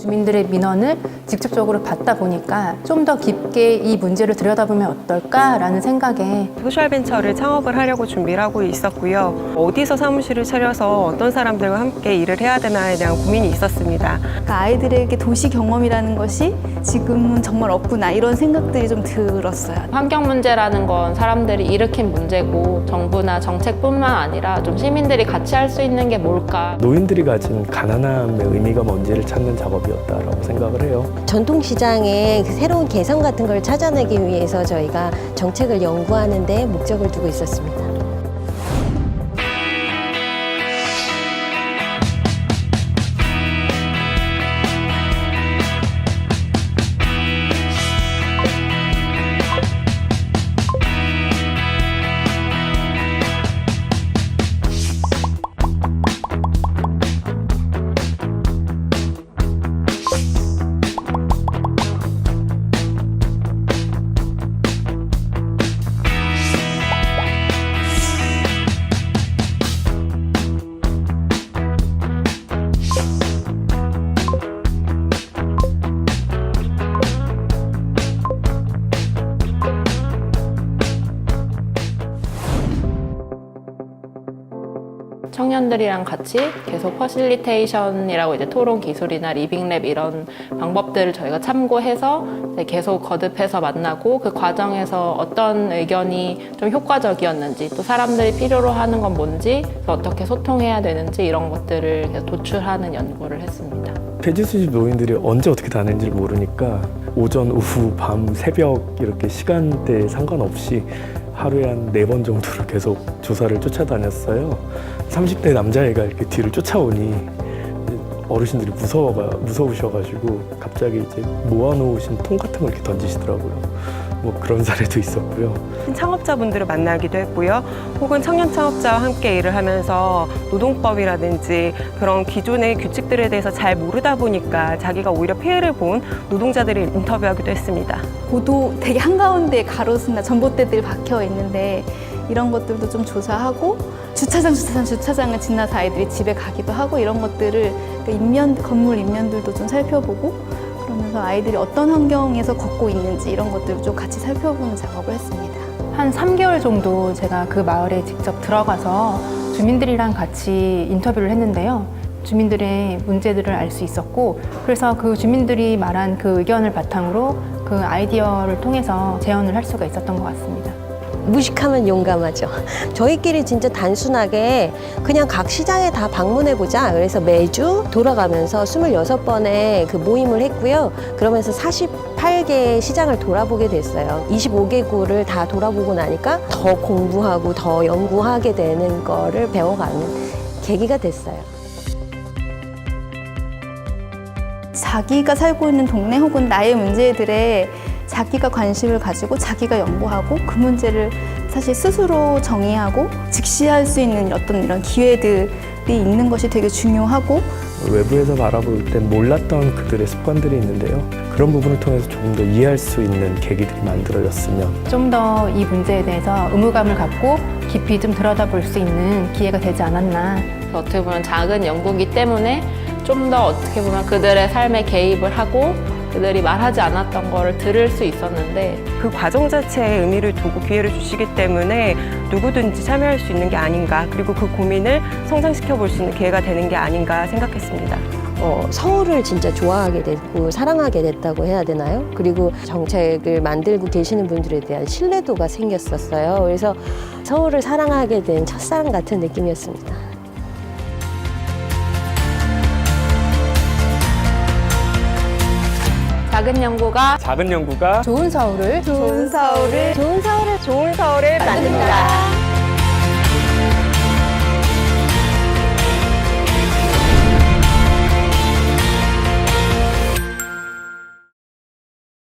주민들의 민원을 직접적으로 받다 보니까 좀 더 깊게 이 문제를 들여다보면 어떨까라는 생각에 소셜벤처를 창업을 하려고 준비를 하고 있었고요. 어디서 사무실을 차려서 어떤 사람들과 함께 일을 해야 되나에 대한 고민이 있었습니다. 그러니까 아이들에게 도시 경험이라는 것이 지금은 정말 없구나 이런 생각들이 좀 들었어요. 환경 문제라는 건 사람들이 일으킨 문제고 정부나 정책뿐만 아니라 좀 시민들이 같이 할 수 있는 게 뭘까. 노인들이 가진 가난함의 의미가 뭔지를 찾는 작업이었다라고 생각을 해요. 전통시장의 새로운 개성 같은 걸 찾아내기 위해서 저희가 정책을 연구하는 데 목적을 두고 있었습니다. 청년들이랑 같이 계속 퍼실리테이션이라고 이제 토론 기술이나 리빙랩 이런 방법들을 저희가 참고해서 계속 거듭해서 만나고 그 과정에서 어떤 의견이 좀 효과적이었는지 또 사람들이 필요로 하는 건 뭔지 또 어떻게 소통해야 되는지 이런 것들을 계속 도출하는 연구를 했습니다. 폐지 수집 노인들이 언제 어떻게 다녔는지를 모르니까 오전, 오후, 밤, 새벽 이렇게 시간대에 상관없이 하루에 한 4번 정도를 계속 조사를 쫓아다녔어요. 30대 남자애가 이렇게 뒤를 쫓아오니 어르신들이 무서우셔가지고 갑자기 이제 모아놓으신 통 같은 걸 이렇게 던지시더라고요. 뭐 그런 사례도 있었고요. 창업자분들을 만나기도 했고요. 혹은 청년 창업자와 함께 일을 하면서 노동법이라든지 그런 기존의 규칙들에 대해서 잘 모르다 보니까 자기가 오히려 피해를 본 노동자들을 인터뷰하기도 했습니다. 고도 되게 한가운데 가로수나 전봇대들이 박혀 있는데 이런 것들도 좀 조사하고 주차장을 지나서 아이들이 집에 가기도 하고 이런 것들을 건물 인면들도 좀 살펴보고 그러면서 아이들이 어떤 환경에서 걷고 있는지 이런 것들을 좀 같이 살펴보는 작업을 했습니다. 한 3개월 정도 제가 그 마을에 직접 들어가서 주민들이랑 같이 인터뷰를 했는데요. 주민들의 문제들을 알 수 있었고 그래서 그 주민들이 말한 그 의견을 바탕으로 그 아이디어를 통해서 재현을 할 수가 있었던 것 같습니다. 무식하면 용감하죠. 저희끼리 진짜 단순하게 그냥 각 시장에 다 방문해보자. 그래서 매주 돌아가면서 26번의 그 모임을 했고요. 그러면서 48개의 시장을 돌아보게 됐어요. 25개구를 다 돌아보고 나니까 더 공부하고 더 연구하게 되는 거를 배워가는 계기가 됐어요. 자기가 살고 있는 동네 혹은 나의 문제들에 자기가 관심을 가지고 자기가 연구하고 그 문제를 사실 스스로 정의하고 직시할 수 있는 어떤 이런 기회들이 있는 것이 되게 중요하고 외부에서 바라볼 땐 몰랐던 그들의 습관들이 있는데요. 그런 부분을 통해서 조금 더 이해할 수 있는 계기들이 만들어졌으면 좀 더 이 문제에 대해서 의무감을 갖고 깊이 좀 들여다볼 수 있는 기회가 되지 않았나. 어떻게 보면 작은 연구기 때문에 좀 더 어떻게 보면 그들의 삶에 개입을 하고 그들이 말하지 않았던 거를 들을 수 있었는데 그 과정 자체에 의미를 두고 기회를 주시기 때문에 누구든지 참여할 수 있는 게 아닌가, 그리고 그 고민을 성장시켜 볼 수 있는 기회가 되는 게 아닌가 생각했습니다. 서울을 진짜 좋아하게 됐고 사랑하게 됐다고 해야 되나요? 그리고 정책을 만들고 계시는 분들에 대한 신뢰도가 생겼었어요. 그래서 서울을 사랑하게 된 첫사랑 같은 느낌이었습니다. 작은 연구가 좋은 서울을 좋은 서울을 좋은 서울을 만듭니다.